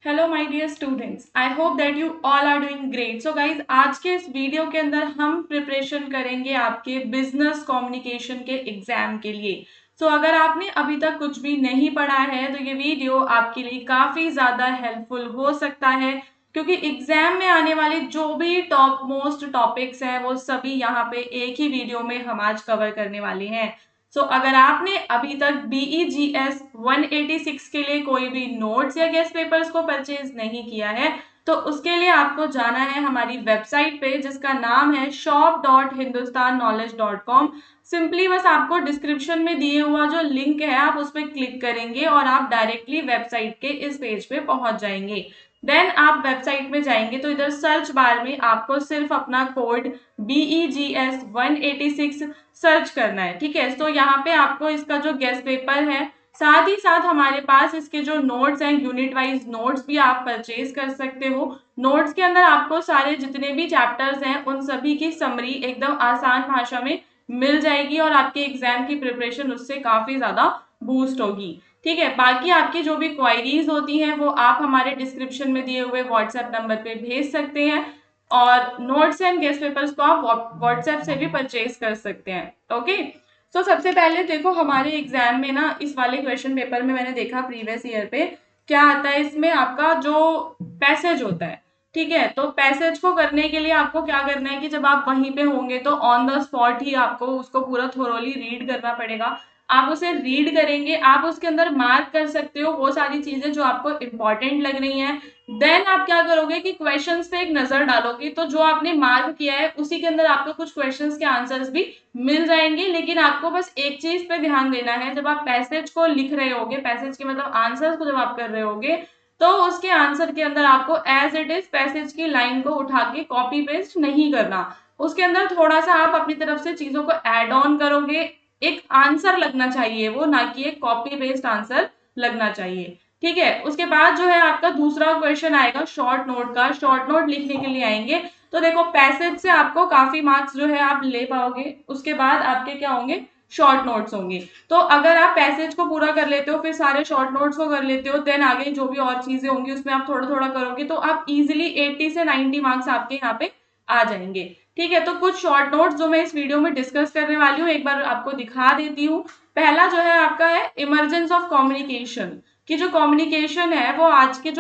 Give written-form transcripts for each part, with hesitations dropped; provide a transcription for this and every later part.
Hello my dear students, I hope that you all are doing great. So guys, आज के इस video के अंदर हम प्रिपरेशन करेंगे आपके बिजनेस कम्युनिकेशन के एग्जाम के लिए। अगर आपने अभी तक कुछ भी नहीं पढ़ा है तो ये वीडियो आपके लिए काफी ज्यादा हेल्पफुल हो सकता है, क्योंकि एग्जाम में आने वाले जो भी टॉप मोस्ट टॉपिक्स हैं वो सभी यहाँ पे एक ही वीडियो में हम आज कवर करने वाले हैं। अगर आपने अभी तक BEGS 186 के लिए कोई भी नोट्स या गेस्ट पेपर्स को परचेज नहीं किया है तो उसके लिए आपको जाना है हमारी वेबसाइट पे, जिसका नाम है shop.hindustannowledge.com। सिंपली बस आपको डिस्क्रिप्शन में दिए हुआ जो लिंक है आप उस पर क्लिक करेंगे और आप डायरेक्टली वेबसाइट के इस पेज पे पहुंच जाएंगे। देन आप वेबसाइट में जाएंगे तो इधर सर्च बार में आपको सिर्फ अपना कोड BEGS 186 सर्च करना है। ठीक है, तो यहाँ पे आपको इसका जो गेस्ट पेपर है, साथ ही साथ हमारे पास इसके जो नोट्स हैं, यूनिट वाइज नोट्स भी आप परचेज कर सकते हो। नोट्स के अंदर आपको सारे जितने भी चैप्टर्स हैं उन सभी की समरी एकदम आसान भाषा में मिल जाएगी और आपके एग्जाम की प्रिपरेशन उससे काफी ज्यादा बूस्ट होगी। ठीक है, बाकी आपकी जो भी क्वायरीज होती हैं वो आप हमारे डिस्क्रिप्शन में दिए हुए व्हाट्सएप नंबर पे भेज सकते हैं और नोट्स एंड गेस्ट पेपर्स को आप व्हाट्सएप से भी परचेज कर सकते हैं। ओके, सबसे पहले देखो हमारे एग्जाम में ना इस वाले क्वेश्चन पेपर में मैंने देखा प्रीवियस ईयर पे क्या आता है, इसमें आपका जो पैसेज होता है। ठीक है, तो पैसेज को करने के लिए आपको क्या करना है कि जब आप वहीं पे होंगे तो ऑन द स्पॉट ही आपको उसको पूरा थोरोली रीड करना पड़ेगा। आप उसे रीड करेंगे, आप उसके अंदर मार्क कर सकते हो वो सारी चीजें जो आपको इंपॉर्टेंट लग रही हैं। देन आप क्या करोगे कि क्वेश्चंस पे एक नजर डालोगे, तो जो आपने मार्क किया है उसी के अंदर आपको कुछ क्वेश्चंस के आंसर्स भी मिल जाएंगे। लेकिन आपको बस एक चीज पे ध्यान देना है, जब आप पैसेज को लिख रहे होगे, पैसेज के मतलब आंसर्स को जब आप कर रहे होगे तो उसके आंसर के अंदर आपको एज इट इज पैसेज की लाइन को उठा के कॉपी पेस्ट नहीं करना। उसके अंदर थोड़ा सा आप अपनी तरफ से चीजों को ऐड ऑन करोगे। एक आंसर लगना चाहिए वो, ना कि एक कॉपी पेस्ट आंसर लगना चाहिए। ठीक है, उसके बाद जो है आपका दूसरा क्वेश्चन आएगा शॉर्ट नोट का। शॉर्ट नोट लिखने के लिए आएंगे तो देखो पैसेज से आपको काफी मार्क्स जो है आप ले पाओगे, उसके बाद आपके क्या होंगे, शॉर्ट नोट्स होंगे। तो अगर आप पैसेज को पूरा कर लेते हो फिर सारे शॉर्ट नोट्स को कर लेते हो, देन आगे जो भी और चीजें होंगी उसमें आप थोड़ा थोड़ा करोगे तो आप इजिली 80 से 90 मार्क्स आपके यहाँ पे आ जाएंगे। ठीक है, तो कुछ शॉर्ट नोट्स जो मैं इस वीडियो में डिस्कस करने वाली हूँ एक बार आपको दिखा देती हूँ। पहला जो है आपका है इमरजेंस ऑफ कम्युनिकेशन। कि जो कम्युनिकेशन है वो आज का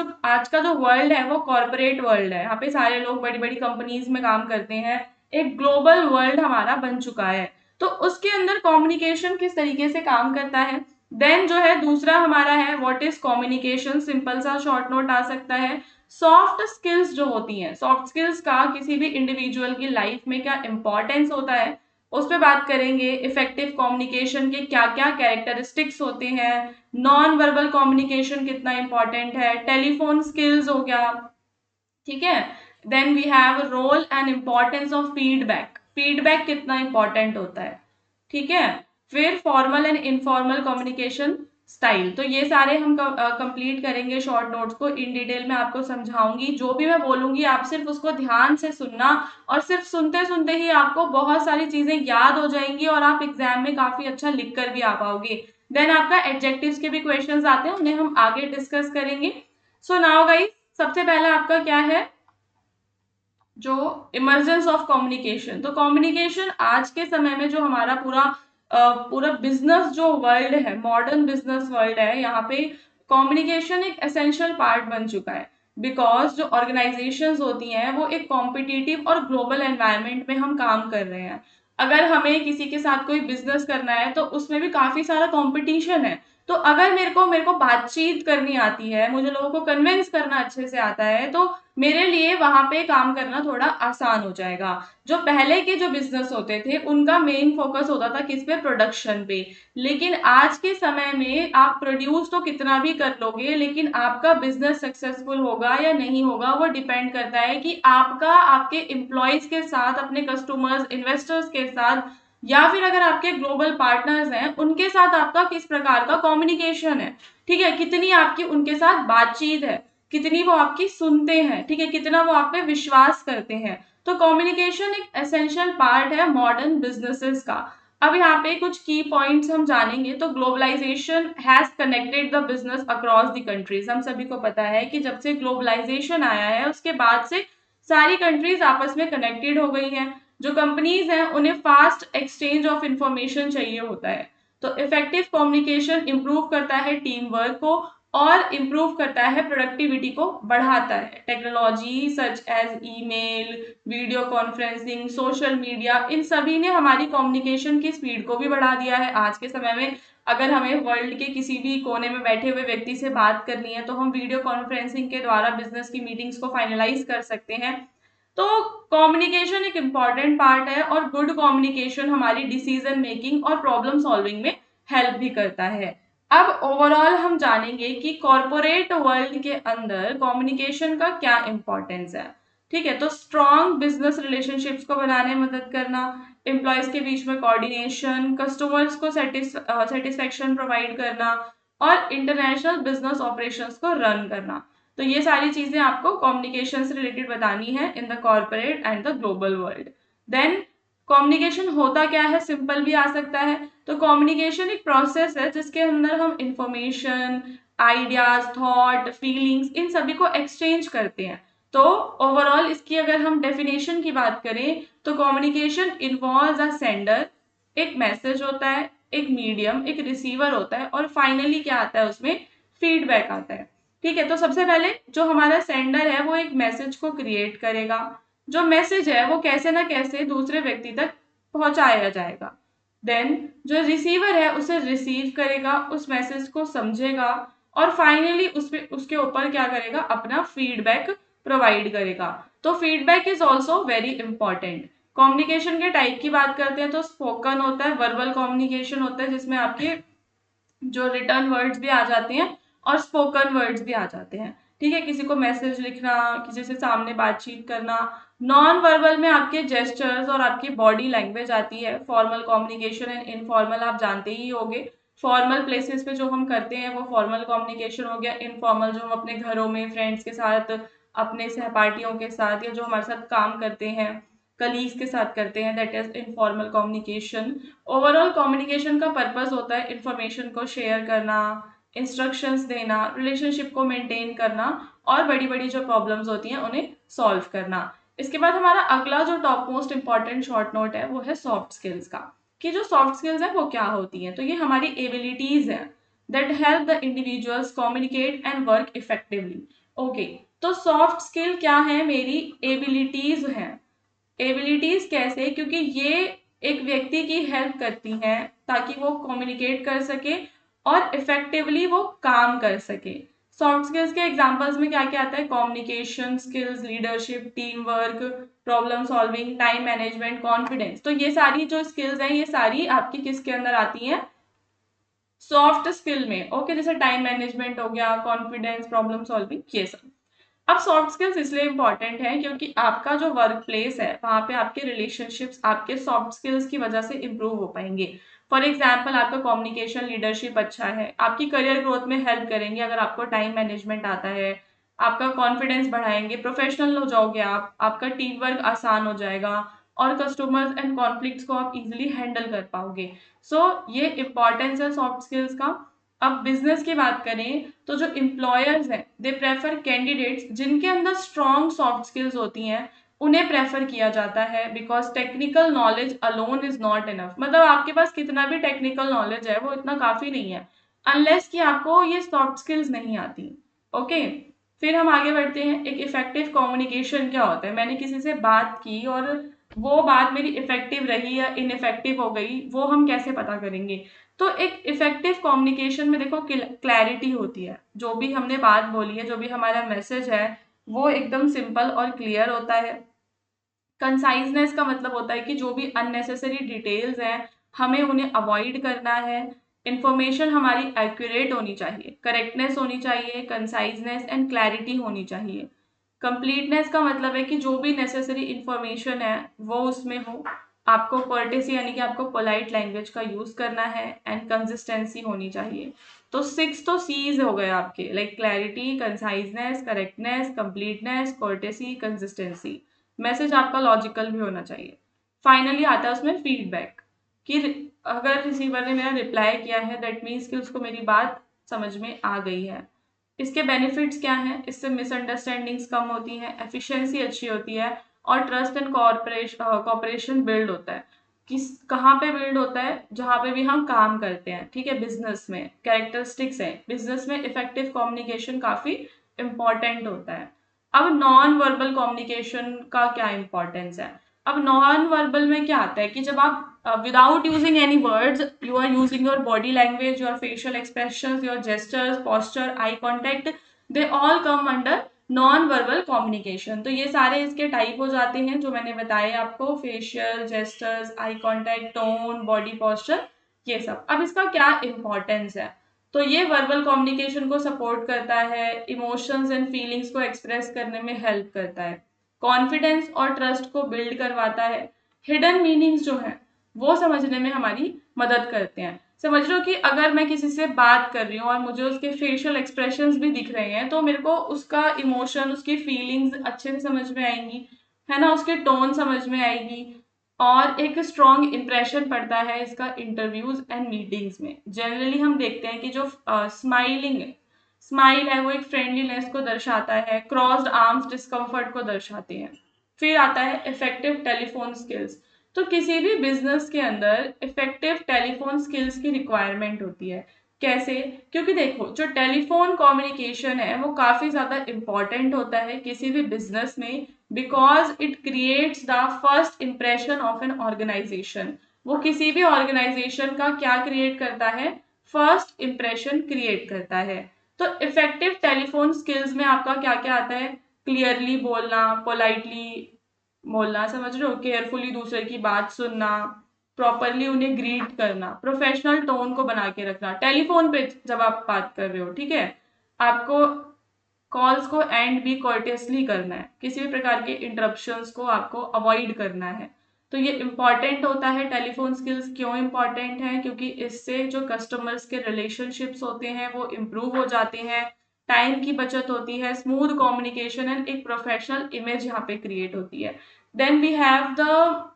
जो वर्ल्ड है वो कॉर्पोरेट वर्ल्ड है। यहाँ पे सारे लोग बड़ी बड़ी कंपनीज में काम करते हैं, एक ग्लोबल वर्ल्ड हमारा बन चुका है। तो उसके अंदर कम्युनिकेशन किस तरीके से काम करता है। देन जो है दूसरा हमारा है व्हाट इज कम्युनिकेशन, सिंपल सा शॉर्ट नोट आ सकता है। सॉफ्ट स्किल्स जो होती हैं, सॉफ्ट स्किल्स का किसी भी इंडिविजुअल की लाइफ में क्या इंपॉर्टेंस होता है उस पर बात करेंगे। इफेक्टिव कम्युनिकेशन के क्या क्या कैरेक्टरिस्टिक्स होते हैं, नॉन वर्बल कम्युनिकेशन कितना इंपॉर्टेंट है, टेलीफोन स्किल्स हो गया। ठीक है, then we have role and importance of feedback, feedback कितना इंपॉर्टेंट होता है। ठीक है, फिर formal and informal communication style. तो ये सारे हम कंप्लीट करेंगे शॉर्ट नोट्स को, इन डिटेल में आपको समझाऊंगी। जो भी मैं बोलूंगी आप सिर्फ उसको ध्यान से सुनना और सिर्फ सुनते सुनते ही आपको बहुत सारी चीजें याद हो जाएंगी और आप एग्जाम में काफी अच्छा लिख कर भी आ पाओगे। देन आपका एडजेक्टिव्स के भी क्वेश्चंस आते हैं, उन्हें हम आगे डिस्कस करेंगे। नाउ गाइस, सबसे पहला आपका क्या है, जो इमरजेंस ऑफ कम्युनिकेशन। तो कम्युनिकेशन आज के समय में जो हमारा पूरा बिजनेस जो वर्ल्ड है, मॉडर्न बिजनेस वर्ल्ड है, यहाँ पे कम्युनिकेशन एक एसेंशियल पार्ट बन चुका है। बिकॉज जो ऑर्गेनाइजेशंस होती हैं वो एक कॉम्पिटिटिव और ग्लोबल एनवायरनमेंट में हम काम कर रहे हैं। अगर हमें किसी के साथ कोई बिजनेस करना है तो उसमें भी काफी सारा कंपटीशन है। तो अगर मेरे को बातचीत करनी आती है, मुझे लोगों को कन्विंस करना अच्छे से आता है, तो मेरे लिए वहां पे काम करना थोड़ा आसान हो जाएगा। जो पहले के जो बिजनेस होते थे उनका मेन फोकस होता था किस पे, प्रोडक्शन पे। लेकिन आज के समय में आप प्रोड्यूस तो कितना भी कर लोगे, लेकिन आपका बिजनेस सक्सेसफुल होगा या नहीं होगा वो डिपेंड करता है कि आपका आपके एम्प्लॉयज के साथ, अपने कस्टमर्स, इन्वेस्टर्स के साथ, या फिर अगर आपके ग्लोबल पार्टनर्स हैं उनके साथ आपका किस प्रकार का कम्युनिकेशन है। ठीक है, कितनी आपकी उनके साथ बातचीत है, कितनी वो आपकी सुनते हैं, ठीक है, कितना वो आप पे विश्वास करते हैं। तो कम्युनिकेशन एक एसेंशियल पार्ट है मॉडर्न बिजनेसेस का। अब यहाँ पे कुछ की पॉइंट्स हम जानेंगे। तो globalisation has connected the business across the countries. हम सभी को पता है कि जब से ग्लोबलाइजेशन आया है उसके बाद से सारी कंट्रीज आपस में कनेक्टेड हो गई हैं। जो कंपनीज हैं उन्हें फास्ट एक्सचेंज ऑफ इंफॉर्मेशन चाहिए होता है। तो इफेक्टिव कम्युनिकेशन इंप्रूव करता है टीम वर्क को और इम्प्रूव करता है प्रोडक्टिविटी को बढ़ाता है। Technology such as email, video conferencing, social media, इन सभी ने हमारी कम्युनिकेशन की स्पीड को भी बढ़ा दिया है। आज के समय में अगर हमें वर्ल्ड के किसी भी कोने में बैठे हुए व्यक्ति से बात करनी है तो हम वीडियो कॉन्फ्रेंसिंग के द्वारा बिजनेस की मीटिंग्स को फाइनलाइज कर सकते हैं। तो कम्युनिकेशन एक इम्पॉर्टेंट पार्ट है और गुड कम्युनिकेशन हमारी डिसीजन मेकिंग और प्रॉब्लम सॉल्विंग में हेल्प भी करता है। अब ओवरऑल हम जानेंगे कि कॉर्पोरेट वर्ल्ड के अंदर कम्युनिकेशन का क्या इंपॉर्टेंस है। ठीक है, तो स्ट्रॉन्ग बिजनेस रिलेशनशिप्स को बनाने में मदद करना, एम्प्लॉयज के बीच में कोऑर्डिनेशन, कस्टमर्स को सेटिस्फेक्शन प्रोवाइड करना और इंटरनेशनल बिजनेस ऑपरेशंस को रन करना। तो ये सारी चीजें आपको कम्युनिकेशन से रिलेटेड बतानी है in the corporate and the global world. Then communication होता क्या है, सिंपल भी आ सकता है। तो कम्युनिकेशन एक प्रोसेस है जिसके अंदर हम इंफॉर्मेशन, आइडियाज, थॉट, फीलिंग्स, इन सभी को एक्सचेंज करते हैं। तो ओवरऑल इसकी अगर हम डेफिनेशन की बात करें तो कम्युनिकेशन इन्वॉल्व्स अ सेंडर, एक मैसेज होता है, एक मीडियम, एक रिसीवर होता है और फाइनली क्या आता है उसमें फीडबैक आता है। ठीक है, तो सबसे पहले जो हमारा सेंडर है वो एक मैसेज को क्रिएट करेगा। जो मैसेज है वो कैसे ना कैसे दूसरे व्यक्ति तक पहुंचाया जाएगा। देन जो रिसीवर है उसे रिसीव करेगा, उस मैसेज को समझेगा और फाइनली उसके ऊपर क्या करेगा, अपना फीडबैक प्रोवाइड करेगा। तो feedback is also very important. Communication के टाइप की बात करते हैं तो स्पोकन होता है, वर्बल कम्युनिकेशन होता है जिसमें आपके जो रिटर्न वर्ड्स भी आ जाते हैं और स्पोकन वर्ड्स भी आ जाते हैं। ठीक है, किसी को मैसेज लिखना, किसी से सामने बातचीत करना। नॉन वर्बल में आपके जेस्चर्स और आपकी बॉडी लैंग्वेज आती है। फॉर्मल कम्युनिकेशन एंड इनफॉर्मल आप जानते ही होंगे। फॉर्मल प्लेसेस पे जो हम करते हैं वो फॉर्मल कम्युनिकेशन हो गया। इनफॉर्मल जो हम अपने घरों में फ्रेंड्स के साथ, अपने सहपाठियों के साथ या जो हमारे साथ काम करते हैं, कलीग्स के साथ करते हैं, that is informal communication. Overall communication का पर्पस होता है इंफॉर्मेशन को शेयर करना, इंस्ट्रक्शंस देना, रिलेशनशिप को मेंटेन करना और बड़ी बड़ी जो प्रॉब्लम्स होती हैं उन्हें सॉल्व करना। इसके बाद हमारा अगला जो top most important short note है वो है सॉफ्ट स्किल्स का, कि जो सॉफ्ट स्किल्स है वो क्या होती हैं। तो ये हमारी एबिलिटीज हैं that help the individuals communicate and work effectively. Okay, तो सॉफ्ट स्किल क्या है, मेरी एबिलिटीज हैं। एबिलिटीज कैसे, क्योंकि ये एक व्यक्ति की हेल्प करती हैं ताकि वो कम्युनिकेट कर सके और इफेक्टिवली वो काम कर सके। सॉफ्ट स्किल्स के एग्जांपल्स में क्या क्या आता है, communication skills, leadership, team work, problem solving, time management, confidence. तो ये सारी जो स्किल्स हैं ये सारी आपकी किसके अंदर आती हैं, सॉफ्ट स्किल में। ओके, जैसे टाइम मैनेजमेंट हो गया, कॉन्फिडेंस, प्रॉब्लम सॉल्विंग, ये सब। अब सॉफ्ट स्किल्स इसलिए इंपॉर्टेंट है क्योंकि आपका जो वर्क प्लेस है वहां पे आपके रिलेशनशिप्स आपके सॉफ्ट स्किल्स की वजह से इंप्रूव हो पाएंगे। फॉर एग्जाम्पल, आपका कम्युनिकेशन लीडरशिप अच्छा है, आपकी करियर ग्रोथ में हेल्प करेंगे। अगर आपको टाइम मैनेजमेंट आता है, आपका कॉन्फिडेंस बढ़ाएंगे, प्रोफेशनल हो जाओगे आप, आपका टीम वर्क आसान हो जाएगा और कस्टमर्स एंड कॉन्फ्लिक्ट्स को आप इजिली हैंडल कर पाओगे। सो ये इंपॉर्टेंस है सॉफ्ट स्किल्स का। अब बिजनेस की बात करें तो जो एम्प्लॉयर्स हैं दे प्रेफर कैंडिडेट्स जिनके अंदर स्ट्रॉन्ग सॉफ्ट स्किल्स होती हैं, उन्हें प्रेफर किया जाता है because technical knowledge alone is not enough. मतलब आपके पास कितना भी टेक्निकल नॉलेज है वो इतना काफी नहीं है अनलेस कि आपको ये सॉफ्ट स्किल्स नहीं आती। ओके, फिर हम आगे बढ़ते हैं। एक इफेक्टिव कम्युनिकेशन क्या होता है, मैंने किसी से बात की और वो बात मेरी इफेक्टिव रही या इनइफेक्टिव हो गई, वो हम कैसे पता करेंगे। तो एक इफेक्टिव कम्युनिकेशन में देखो क्लैरिटी होती है, जो भी हमने बात बोली है, जो भी हमारा मैसेज है वो एकदम सिंपल और क्लियर होता है। कंसाइजनेस का मतलब होता है कि जो भी अननेसेसरी डिटेल्स हैं हमें उन्हें अवॉइड करना है। इंफॉर्मेशन हमारी एक्यूरेट होनी चाहिए, करेक्टनेस होनी चाहिए, कंसाइजनेस एंड क्लैरिटी होनी चाहिए। कंप्लीटनेस का मतलब है कि जो भी नेसेसरी इंफॉर्मेशन है वो उसमें हो। आपको पर्टेसी यानी कि आपको पोलाइट लैंग्वेज का यूज करना है एंड कंसिस्टेंसी होनी चाहिए। तो 6 तो सीज हो गए आपके, like clarity, conciseness, correctness, completeness, courtesy, consistency. Message आपका लॉजिकल भी होना चाहिए। फाइनली आता है उसमें फीडबैक, कि अगर रिसीवर ने मेरा रिप्लाई किया है दैट मीन्स कि उसको मेरी बात समझ में आ गई है। इसके बेनिफिट्स क्या हैं? इससे मिसअंडरस्टैंडिंग्स कम होती हैं, एफिशिएंसी अच्छी होती है और ट्रस्ट एंड कॉपरेशन बिल्ड होता है। किस कहाँ पे बिल्ड होता है? जहाँ पे भी हम काम करते हैं, ठीक है। बिजनेस में कैरेक्टरिस्टिक्स है, बिजनेस में इफेक्टिव कम्युनिकेशन काफी इंपॉर्टेंट होता है। अब नॉन वर्बल कम्युनिकेशन का क्या इंपॉर्टेंस है? अब नॉन वर्बल में क्या आता है कि जब आप without using any words, you are using your body language, your facial expressions, your gestures, posture, eye contact, they all come under non verbal communication. तो ये सारे इसके टाइप हो जाते हैं जो मैंने बताए आपको, facial, gestures, eye contact, tone, body posture, ये सब। अब इसका क्या इंपॉर्टेंस है? तो ये वर्बल कम्युनिकेशन को सपोर्ट करता है, इमोशंस एंड फीलिंग्स को एक्सप्रेस करने में हेल्प करता है, कॉन्फिडेंस और ट्रस्ट को बिल्ड करवाता है, हिडन मीनिंग्स जो है वो समझने में हमारी मदद करते हैं। समझ लो कि अगर मैं किसी से बात कर रही हूँ और मुझे उसके फेशियल एक्सप्रेशंस भी दिख रहे हैं तो मेरे को उसका इमोशन, उसकी फीलिंग्स अच्छे से समझ में आएंगी, है ना, उसकी टोन समझ में आएगी और एक स्ट्रॉन्ग इम्प्रेशन पड़ता है इसका इंटरव्यूज एंड मीटिंग्स में। जनरली हम देखते हैं कि जो स्माइल है वो एक फ्रेंडलीनेस को दर्शाता है, क्रॉस्ड आर्म्स डिस्कम्फर्ट को दर्शाते हैं। फिर आता है इफेक्टिव टेलीफोन स्किल्स। तो किसी भी बिजनेस के अंदर इफेक्टिव टेलीफोन स्किल्स की रिक्वायरमेंट होती है। कैसे? क्योंकि देखो जो टेलीफोन कम्युनिकेशन है वो काफी ज्यादा इंपॉर्टेंट होता है किसी भी बिजनेस में, because it creates the first impression of an organisation. वो किसी भी ऑर्गेनाइजेशन का क्या क्रिएट करता है? फर्स्ट इंप्रेशन क्रिएट करता है। तो इफेक्टिव टेलीफोन स्किल्स में आपका क्या क्या आता है? क्लियरली बोलना, पोलाइटली बोलना, समझ रहे हो, केयरफुली दूसरे की बात सुनना, प्रॉपरली उन्हें ग्रीट करना, प्रोफेशनल टोन को बना के रखना टेलीफोन पे जब आप बात कर रहे हो, ठीक है। आपको कॉल्स को एंड भी कोर्टियसली करना है, किसी भी प्रकार के इंटरप्शंस को आपको अवॉइड करना है। तो ये इंपॉर्टेंट होता है। टेलीफोन स्किल्स क्यों इंपॉर्टेंट है? क्योंकि इससे जो कस्टमर्स के रिलेशनशिप्स होते हैं वो इम्प्रूव हो जाते हैं, टाइम की बचत होती है, स्मूथ कम्युनिकेशन एंड एक प्रोफेशनल इमेज यहाँ पे क्रिएट होती है। Then we have the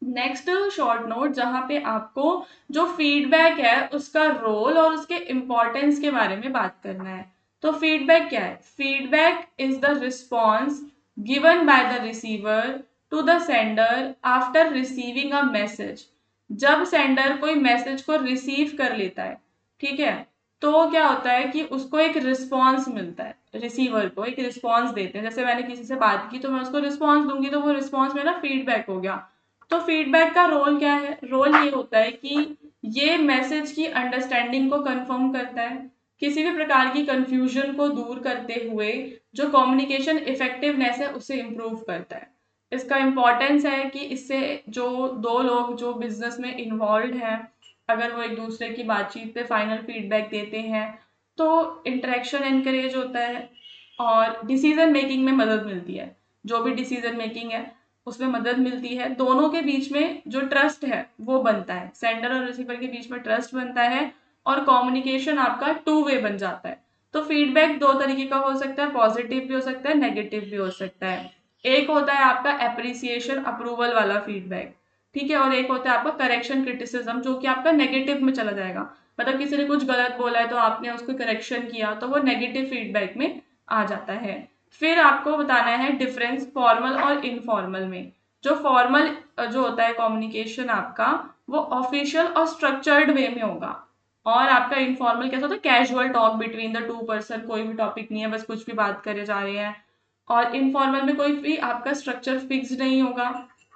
next short note जहां पे आपको जो फीडबैक है उसका रोल और उसके इम्पोर्टेंस के बारे में बात करना है। तो फीडबैक क्या है? Feedback is the response given by the receiver to the sender after receiving a message. जब सेंडर कोई मैसेज को रिसीव कर लेता है, ठीक है, तो क्या होता है कि उसको एक रिस्पॉन्स मिलता है, रिसीवर को एक रिस्पॉन्स देते हैं। जैसे मैंने किसी से बात की तो मैं उसको रिस्पॉन्स दूंगी, तो वो रिस्पॉन्स मेरा फीडबैक हो गया। तो फीडबैक का रोल क्या है? रोल ये होता है कि ये मैसेज की अंडरस्टैंडिंग को कंफर्म करता है, किसी भी प्रकार की कंफ्यूजन को दूर करते हुए जो कम्युनिकेशन इफेक्टिवनेस है उसे इम्प्रूव करता है। इसका इम्पोर्टेंस है कि इससे जो दो लोग जो बिजनेस में इन्वॉल्व हैं, अगर वो एक दूसरे की बातचीत पे फाइनल फीडबैक देते हैं तो इंटरेक्शन एनकरेज होता है और डिसीजन मेकिंग में मदद मिलती है। जो भी डिसीजन मेकिंग है उसमें मदद मिलती है, दोनों के बीच में जो ट्रस्ट है वो बनता है, सेंडर और रिसीवर के बीच में ट्रस्ट बनता है और कम्युनिकेशन आपका टू वे बन जाता है। तो फीडबैक दो तरीके का हो सकता है, पॉजिटिव भी हो सकता है, नेगेटिव भी हो सकता है। एक होता है आपका एप्रिसिएशन अप्रूवल वाला फीडबैक, ठीक है, और एक होता है आपका करेक्शन क्रिटिसिज्म जो कि आपका नेगेटिव में चला जाएगा। मतलब किसी ने कुछ गलत बोला है तो आपने उसको करेक्शन किया तो वो नेगेटिव फीडबैक में आ जाता है। फिर आपको बताना है डिफरेंस फॉर्मल और इनफॉर्मल में। जो फॉर्मल जो होता है कम्युनिकेशन आपका, वो ऑफिशियल और स्ट्रक्चर्ड वे में होगा, और आपका इनफॉर्मल कैसा होता है? Casual talk between the two person, कोई भी टॉपिक नहीं है, बस कुछ भी बात करे जा रहे हैं। और इनफॉर्मल में कोई भी आपका स्ट्रक्चर फिक्स नहीं होगा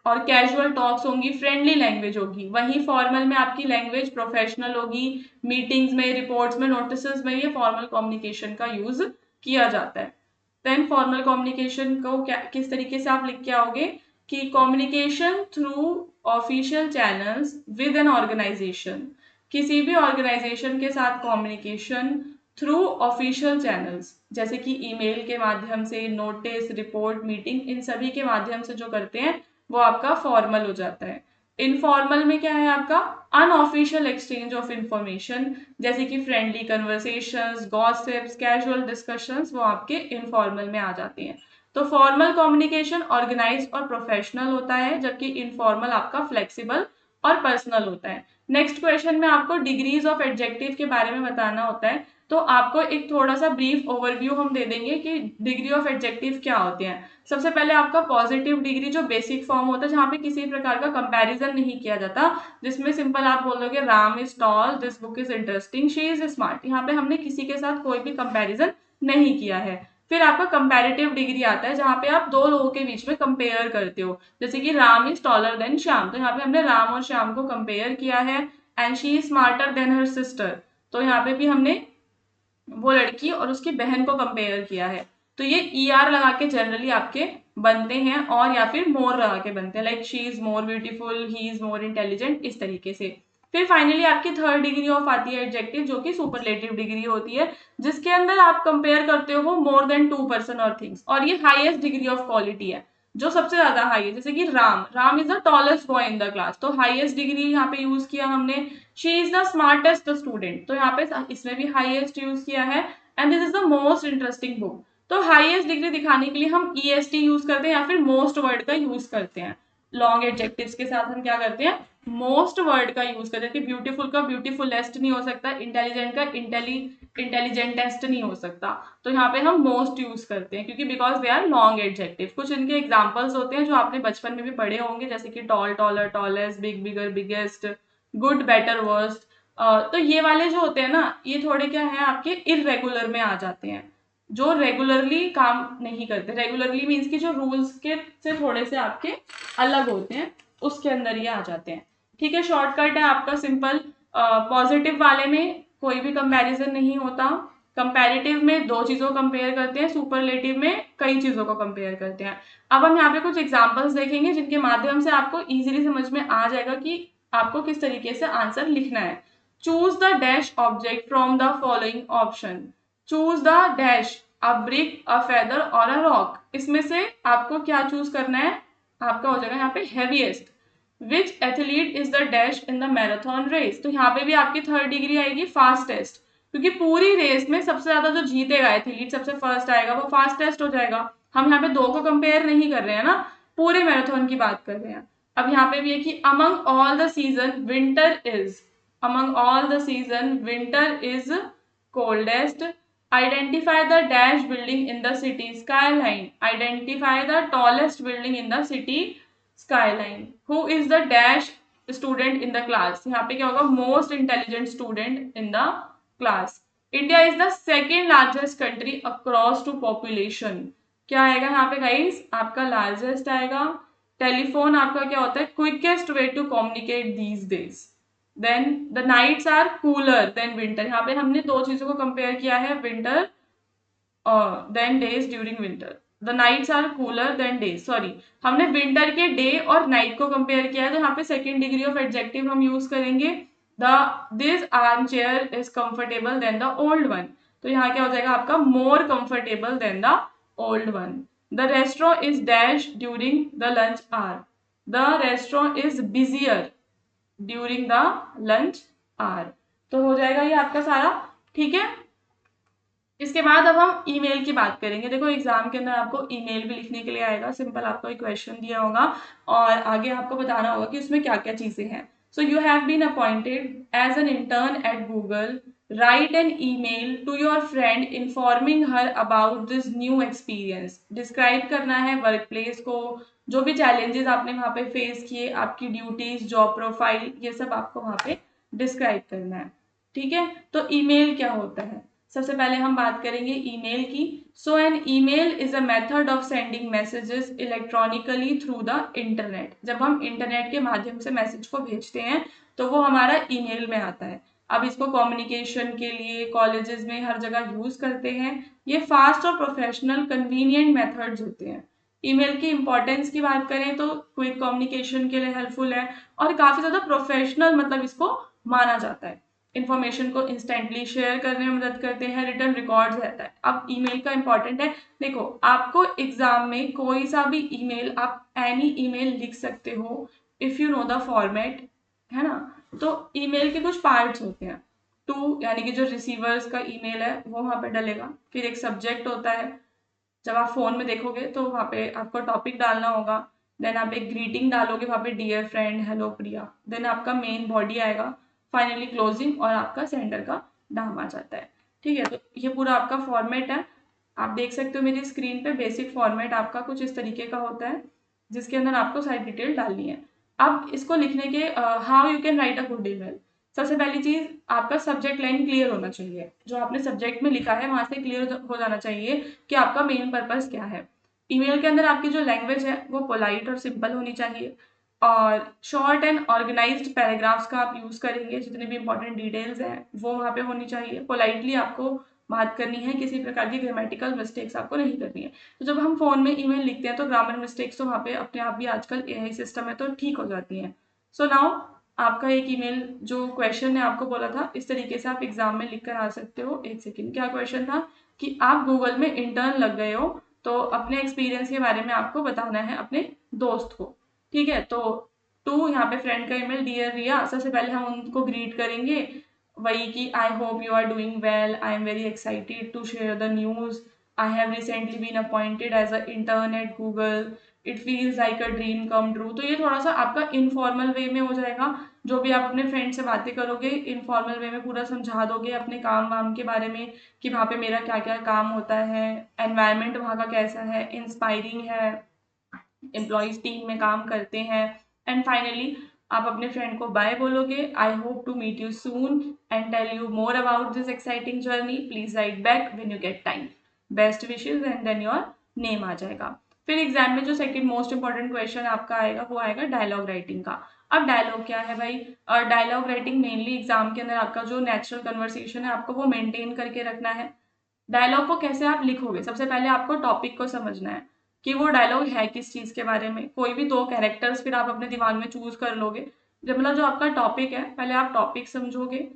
और कैजुअल टॉक्स होंगी, फ्रेंडली लैंग्वेज होगी। वहीं फॉर्मल में आपकी लैंग्वेज प्रोफेशनल होगी, मीटिंग्स में, रिपोर्ट्स में, नोटिस में ये फॉर्मल कम्युनिकेशन का यूज किया जाता है। देन फॉर्मल कम्युनिकेशन को क्या किस तरीके से आप लिख के आओगे कि communication through official channels with an organisation. किसी भी ऑर्गेनाइजेशन के साथ कम्युनिकेशन थ्रू ऑफिशियल चैनल्स जैसे कि ईमेल के माध्यम से, नोटिस, रिपोर्ट, मीटिंग, इन सभी के माध्यम से जो करते हैं वो आपका फॉर्मल हो जाता है। इनफॉर्मल में क्या है आपका? अनऑफिशियल एक्सचेंज ऑफ इंफॉर्मेशन, जैसे कि friendly conversations, gossips, casual discussions, वो आपके इनफॉर्मल में आ जाते हैं। तो फॉर्मल कम्युनिकेशन ऑर्गेनाइज्ड और प्रोफेशनल होता है, जबकि इनफॉर्मल आपका फ्लेक्सिबल और पर्सनल होता है। नेक्स्ट क्वेश्चन में आपको डिग्रीज ऑफ एडजेक्टिव के बारे में बताना होता है, तो आपको एक थोड़ा सा ब्रीफ ओवरव्यू हम दे देंगे कि डिग्री ऑफ एडजेक्टिव क्या होते हैं। सबसे पहले आपका पॉजिटिव डिग्री जो बेसिक फॉर्म होता है, जहाँ पे किसी प्रकार का कंपैरिजन नहीं किया जाता, जिसमें सिंपल आप बोलोगे Ram is tall, this book is interesting, she is smart. यहाँ पे हमने किसी के साथ कोई भी कंपैरिजन नहीं किया है। फिर आपका कंपैरेटिव डिग्री आता है, जहाँ पे आप दो लोगों के बीच में कंपेयर करते हो, जैसे कि Ram is taller than Shyam, तो यहाँ पे हमने राम और श्याम को कंपेयर किया है। And she is smarter than her sister, तो यहाँ पे भी हमने वो लड़की और उसकी बहन को कंपेयर किया है। तो ये ER लगा के जनरली आपके बनते हैं, और या फिर मोर लगा के बनते हैं, like she is more beautiful, he is more intelligent, इस तरीके से। फिर फाइनली आपकी थर्ड डिग्री ऑफ आती है एडजेक्टिव, जो कि सुपरलेटिव डिग्री होती है, जिसके अंदर आप कंपेयर करते हो मोर देन 2 पर्सन और थिंग्स, और ये हाईएस्ट डिग्री ऑफ क्वालिटी है, जो सबसे ज्यादा हाई है। जैसे कि Ram is the tallest boy in the class, तो हाईएस्ट डिग्री यहाँ पे यूज किया हमने। She is the smartest student, तो यहाँ पे इसमें भी हाईएस्ट यूज किया है। And this is the most interesting book, तो हाईएस्ट डिग्री दिखाने के लिए हम EST यूज करते हैं या फिर मोस्ट वर्ड का यूज करते हैं। लॉन्ग एडजेक्टिव्स के साथ हम क्या करते हैं, मोस्ट वर्ड का यूज करते हैं, कि ब्यूटीफुल का ब्यूटीफुलेस्ट नहीं हो सकता, इंटेलिजेंट का इंटेलिजेंटेस्ट नहीं हो सकता, तो यहाँ पे हम मोस्ट यूज करते हैं, क्योंकि because they are long adjective. कुछ इनके एग्जाम्पल्स होते हैं जो आपने बचपन में भी पढ़े होंगे, जैसे कि टॉल, टॉलर, टॉलेस्ट, बिग, बिगर, बिगेस्ट, गुड, बेटर, वर्स्ट। तो ये वाले जो होते हैं ना, ये थोड़े क्या है आपके इररेगुलर में आ जाते हैं, जो रेगुलरली काम नहीं करते। रेगुलरली मीन्स की जो रूल्स के से थोड़े से आपके अलग होते हैं, उसके अंदर ये आ जाते हैं। ठीक है, शॉर्टकट है आपका सिंपल। पॉजिटिव वाले में कोई भी कंपैरिजन नहीं होता, कंपैरेटिव में दो चीजों को कंपेयर करते हैं, सुपरलेटिव में कई चीजों को कंपेयर करते हैं। अब हम यहाँ पे कुछ एग्जांपल्स देखेंगे, जिनके माध्यम से आपको इजीली समझ में आ जाएगा कि आपको किस तरीके से आंसर लिखना है। Choose the dash object from the following option. Choose the dash, a brick, a feather और अ रॉक। इसमें से आपको क्या चूज करना है, आपका हो जाएगा यहाँ पे heaviest. Which athlete is the dash in the marathon race, तो यहाँ पे भी आपकी थर्ड डिग्री आएगी फास्टेस्ट, क्योंकि पूरी रेस में सबसे ज्यादा जो जीतेगा एथलीट, सबसे फर्स्ट आएगा, वो फास्टेस्ट हो जाएगा। हम यहाँ पे दो को कंपेयर नहीं कर रहे हैं ना, पूरे मैराथन की बात कर रहे हैं। अब यहाँ पे भी है कि among all the season winter is, among all the season winter is coldest. Identify the dash building in the city skyline. Identify the tallest building in the city skyline. Who is the dash student in the class, यहाँ पे क्या होगा, most intelligent student in the class. India is the second largest country across to population. क्या आएगा यहाँ पे guys, आपका largest आएगा। टेलीफोन आपका क्या होता है, quickest way to communicate these days. Then the nights are cooler than winter, यहाँ पे हमने दो चीजों को कंपेयर किया है, winter than days during winter. The nights are cooler than days, sorry, हमने विंटर के डे और नाइट को कंपेयर किया है, तो यहाँ पे सेकेंड डिग्री ऑफ एडजेक्टिव हम यूज करेंगे। This armchair is comfortable than the old one, तो यहाँ क्या हो जाएगा आपका, more comfortable than the old one. The restaurant is dash during the lunch hour, the restaurant is busier during the lunch hour. तो हो जाएगा ये आपका सारा, ठीक है। इसके बाद अब हम ईमेल की बात करेंगे। देखो एग्जाम के अंदर आपको ईमेल भी लिखने के लिए आएगा, सिंपल आपको एक क्वेश्चन दिया होगा और आगे आपको बताना होगा कि उसमें क्या क्या चीजें हैं। So you have been appointed as an intern at Google, write an email to your friend informing her about this new experience. Describe करना है वर्क प्लेस को, जो भी चैलेंजेस आपने वहाँ पे फेस किए, आपकी ड्यूटीज, जॉब प्रोफाइल, ये सब आपको वहाँ पे डिस्क्राइब करना है, ठीक है। तो ईमेल क्या होता है, सबसे पहले हम बात करेंगे ईमेल की। So an email is a method of sending messages electronically through the internet. जब हम इंटरनेट के माध्यम से मैसेज को भेजते हैं तो वो हमारा ईमेल में आता है। अब इसको कम्युनिकेशन के लिए कॉलेजेस में हर जगह यूज करते हैं। ये फास्ट और प्रोफेशनल कन्वीनियंट मेथड्स होते हैं। ईमेल की इंपॉर्टेंस की बात करें तो क्विक कम्युनिकेशन के लिए हेल्पफुल है और काफी ज्यादा प्रोफेशनल मतलब इसको माना जाता है। इन्फॉर्मेशन को इंस्टेंटली शेयर करने में मदद करते हैं, रिटर्न रिकॉर्ड्स रहता है। अब ईमेल का इंपॉर्टेंट है, देखो आपको एग्जाम में कोई सा भी ईमेल, आप एनी ईमेल लिख सकते हो if you know the format, है ना। तो ईमेल के कुछ पार्ट्स होते हैं। टू यानी कि जो रिसीवर्स का ईमेल है वो वहां पे डलेगा, फिर एक सब्जेक्ट होता है, जब आप फोन में देखोगे तो वहां पे आपको टॉपिक डालना होगा, देन आप एक ग्रीटिंग डालोगे वहाँ पे, डियर फ्रेंड, हेलो प्रिया, देन आपका मेन बॉडी आएगा, फाइनली क्लोजिंग और आपका सेंडर का नाम आ जाता है। ठीक है, तो ये पूरा आपका फॉर्मेट है। आप देख सकते हो मेरी स्क्रीन पे बेसिक फॉर्मेट आपका कुछ इस तरीके का होता है, जिसके अंदर आपको सारी डिटेल डालनी है। अब इसको लिखने के how you can write a good email. सबसे पहली चीज, आपका सब्जेक्ट लाइन क्लियर होना चाहिए, जो आपने सब्जेक्ट में लिखा है वहां से क्लियर हो जाना चाहिए कि आपका मेन पर्पस क्या है। ईमेल के अंदर आपकी जो लैंग्वेज है वो पोलाइट और सिंपल होनी चाहिए, और शॉर्ट एंड ऑर्गेनाइज्ड पैराग्राफ्स का आप यूज करेंगे, जितने भी इंपॉर्टेंट डिटेल्स हैं वो वहाँ पे होनी चाहिए। पोलाइटली आपको बात करनी है, किसी प्रकार की ग्रामेटिकल मिस्टेक्स आपको नहीं करनी है। तो जब हम फोन में ईमेल लिखते हैं तो ग्रामर मिस्टेक्स तो वहाँ पे अपने आप भी आजकल एआई सिस्टम है तो ठीक हो जाती हैं। सो नाउ आपका एक ईमेल जो क्वेश्चन ने आपको बोला था इस तरीके से आप एग्जाम में लिख कर आ सकते हो। एक सेकेंड, क्या क्वेश्चन था कि आप गूगल में इंटर्न लग गए हो, तो अपने एक्सपीरियंस के बारे में आपको बताना है अपने दोस्त को। ठीक है, तो टू यहाँ पे फ्रेंड का ईमेल, डियर रिया, सबसे पहले हम उनको ग्रीट करेंगे, वही कि I hope you are doing well, I am very excited to share the news, I have recently been appointed as a intern at Google, it feels like a dream come true. तो ये थोड़ा सा आपका informal वे में हो जाएगा, जो भी आप अपने फ्रेंड से बातें करोगे इनफॉर्मल वे में पूरा समझा दोगे अपने काम वाम के बारे में, कि वहाँ पे मेरा क्या क्या काम होता है, एनवायरनमेंट वहाँ का कैसा है, इंस्पायरिंग है, एम्प्लॉयज टीम में काम करते हैं। एंड फाइनली आप अपने फ्रेंड को बाय बोलोगे, I hope to meet you soon and tell you more about this exciting journey, please write back when you get time, best wishes, and then your name आ जाएगा। फिर exam में जो second most important question आपका आएगा वो आएगा dialogue writing का। अब डायलॉग क्या है भाई, और डायलॉग राइटिंग मेनली एग्जाम के अंदर आपका जो नेचुरल कन्वर्सेशन है आपको वो मेंटेन करके रखना है। डायलॉग को कैसे आप लिखोगे, सबसे पहले आपको टॉपिक को समझना है कि वो डायलॉग है किस चीज के बारे में। कोई भी दो कैरेक्टर्स फिर आप अपने दिमाग में चूज कर लोगे। जब मतलब जो आपका टॉपिक है, पहले आप टॉपिक समझोगे,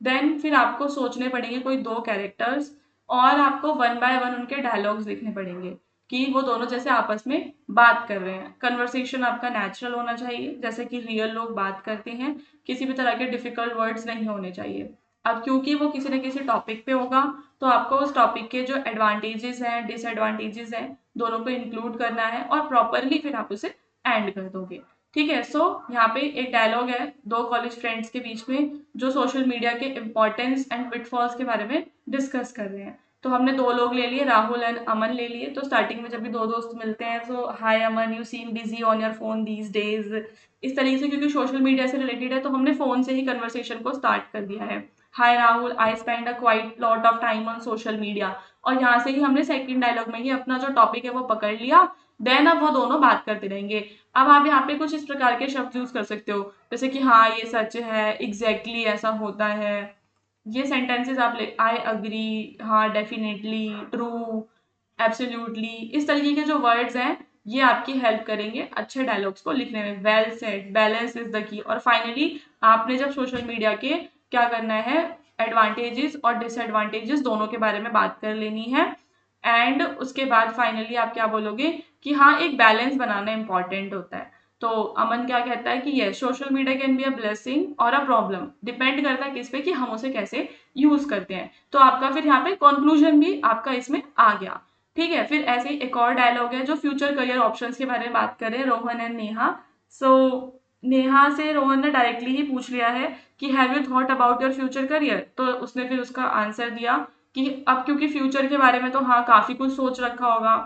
देन फिर आपको सोचने पड़ेंगे कोई दो कैरेक्टर्स, और आपको वन बाय वन उनके डायलॉग्स लिखने पड़ेंगे कि वो दोनों जैसे आपस में बात कर रहे हैं। कन्वर्सेशन आपका नेचुरल होना चाहिए, जैसे कि रियल लोग बात करते हैं, किसी भी तरह के डिफिकल्ट वर्ड्स नहीं होने चाहिए। अब क्योंकि वो किसी न किसी टॉपिक पे होगा, तो आपको उस टॉपिक के जो एडवांटेजेस हैं डिसएडवांटेजेस हैं दोनों को इंक्लूड करना है, और प्रॉपरली फिर आप उसे एंड कर दोगे। ठीक है, सो यहाँ पे एक डायलॉग है दो कॉलेज फ्रेंड्स के बीच में, जो सोशल मीडिया के इंपॉर्टेंस एंड पिटफॉल्स के बारे में डिस्कस कर रहे हैं। तो हमने दो लोग ले लिए, राहुल एंड अमन ले लिए। तो स्टार्टिंग में जब भी दो दोस्त मिलते हैं, so hi Aman, you seem busy on your phone these days, इस तरीके से, क्योंकि सोशल मीडिया से रिलेटेड है तो हमने फोन से ही कन्वर्सेशन को स्टार्ट कर दिया है। Hi Rahul, I spend a quite lot of time on social media, और यहाँ से ही हमने सेकंड डायलॉग में ही अपना जो टॉपिक है वो पकड़ लिया। देन अब वो दोनों बात करते रहेंगे। अब आप यहाँ पे कुछ इस प्रकार के शब्द यूज कर सकते हो, जैसे कि हाँ ये सच है, एग्जैक्टली ऐसा होता है, ये सेंटेंसेस आप ले, आई अग्री, हाँ डेफिनेटली, ट्रू, एब्सोल्युटली, इस तरीके के जो वर्ड्स हैं ये आपकी हेल्प करेंगे अच्छे डायलॉग्स को लिखने में। Well said, balance is the key. और फाइनली आपने जब सोशल मीडिया के क्या करना है, एडवांटेजेस और डिसएडवांटेजेस दोनों के बारे में बात कर लेनी है। एंड उसके बाद फाइनली आप क्या बोलोगे कि हाँ एक बैलेंस बनाना इंपॉर्टेंट होता है। तो अमन क्या कहता है कि ये social media can be a blessing और अ प्रॉब्लम, डिपेंड करता है किस पे कि हम उसे कैसे यूज करते हैं। तो आपका फिर यहाँ पे कंक्लूजन भी आपका इसमें आ गया। ठीक है, फिर ऐसे ही एक और डायलॉग है जो फ्यूचर करियर ऑप्शंस के बारे में बात कर रहे हैं रोहन एंड नेहा। सो नेहा से रोहन ने डायरेक्टली ही पूछ लिया है कि have you thought about your future career, तो उसने फिर उसका आंसर दिया कि अब क्योंकि फ्यूचर के बारे में तो हाँ काफी कुछ सोच रखा होगा।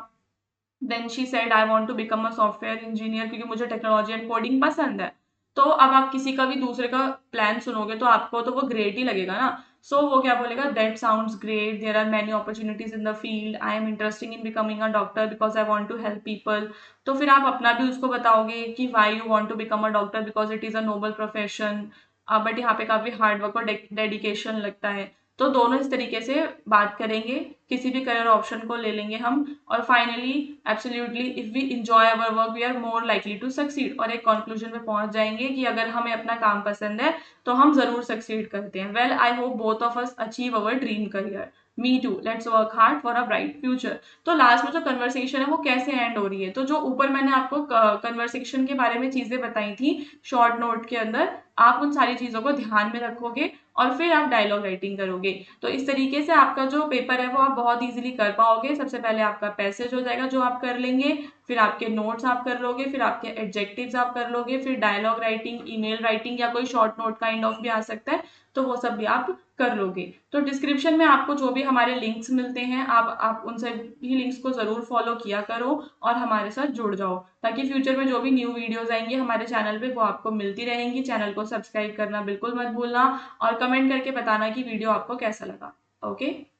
Then she said I want to become a software engineer, क्योंकि मुझे टेक्नोलॉजी एंड कोडिंग पसंद है। तो अब आप किसी का भी दूसरे का प्लान सुनोगे तो आपको तो वो ग्रेट ही लगेगा ना। सो वो क्या बोलेगा, that sounds great, there are many opportunities in the field, I am interesting in becoming a doctor because I want to help people. तो फिर आप अपना भी उसको बताओगे कि why you want to become a doctor because it is a noble profession, but यहाँ पे काफी हार्ड वर्क और डेडिकेशन लगता है। तो दोनों इस तरीके से बात करेंगे, किसी भी करियर ऑप्शन को ले लेंगे हम। और finally absolutely if we enjoy our work we are more likely to succeed, और एक कंक्लूजन पे पहुंच जाएंगे कि अगर हमें अपना काम पसंद है तो हम जरूर सक्सीड करते हैं। Well I hope both of us achieve our dream career, me too, let's work hard for a bright future. तो लास्ट में जो कन्वर्सेशन है वो कैसे एंड हो रही है, तो जो ऊपर मैंने आपको कन्वर्सेशन के बारे में चीजें बताई थी शॉर्ट नोट के अंदर, आप उन सारी चीज़ों को ध्यान में रखोगे और फिर आप डायलॉग राइटिंग करोगे। तो इस तरीके से आपका जो पेपर है वो आप बहुत ईजिली कर पाओगे। सबसे पहले आपका पैसेज हो जाएगा जो आप कर लेंगे, फिर आपके नोट्स आप कर लोगे, फिर आपके एडजेक्टिव्स आप कर लोगे, फिर डायलॉग राइटिंग, ईमेल राइटिंग या कोई शॉर्ट नोट काइंड ऑफ भी आ सकता है, तो वो सब भी आप कर लोगे। तो डिस्क्रिप्शन में आपको जो भी हमारे लिंक्स मिलते हैं आप उन सभी लिंक्स को ज़रूर फॉलो किया करो और हमारे साथ जुड़ जाओ, ताकि फ्यूचर में जो भी न्यू वीडियोस आएंगी हमारे चैनल पे वो आपको मिलती रहेंगी। चैनल को सब्सक्राइब करना बिल्कुल मत भूलना और कमेंट करके बताना कि वीडियो आपको कैसा लगा। ओके।